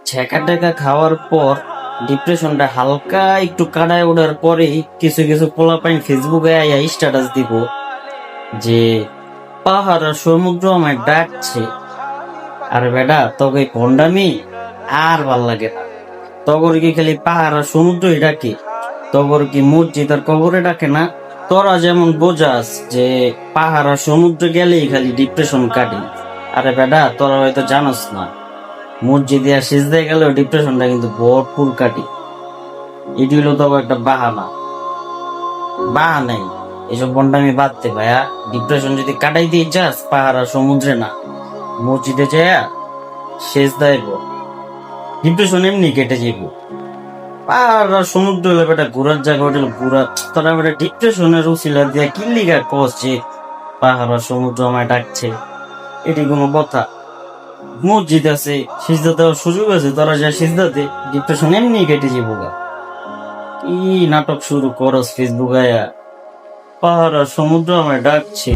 ছেঁকা টেকা খাওয়ার পর ডিপ্রেশনটা হালকা একটু কাটায় ওঠার পরেই কিছু কিছু পোলাপাইন ফেসবুকে আইয়া স্ট্যাটাস দিব যে পাহাড় আর সমুদ্র আমায় ডাকছে। আর বেটা তোকে ভণ্ডামি আর ভাল লাগে না। তগর কি খালি পাহাড় আর সমুদ্রই ডাকে? তগর কি মসজিদ আর কবরে ডাকে না? তোরা যেমন বোঝাস যে পাহাড় আর সমুদ্র গেলেই খালি ডিপ্রেশন কাটে, আরে বেটা তোরা হয়তো জানোস না, মসজিদে আর সিজদায় গেলেও ডিপ্রেশনটা কিন্তু ভরপুর কাটে। এটি হলো তবে একটা বাহানা। বাহানাই এসব বন্ডামি বাদতে ভাইয়া। ডিপ্রেশন যদি কাটাই দিয়ে যাস পাহাড় আর সমুদ্রে না, মসজিদে যায়া সিজদায় বল, ডিপ্রেশন এমনি কেটে যাবো। পাহাড় আর সমুদ্র হলে বেটা ঘোরার জায়গা, ওটা ঘোরা। তোরা বেটা ডিপ্রেশনের উচিলা দিয়া কিল্লিগা কস যে পাহাড় আর সমুদ্র আমায় ডাকছে? এটি কোনো কথা? মসজিদ আছে, সিজদা দেওয়ার সুযোগ আছে, তোরা যা সিজদাতে ডিপ্রেশন এমনি কেটে যাবো গা। কি নাটক শুরু করস ফেসবুক আয়া, পাহাড় আর সমুদ্র আমায় ডাকছে।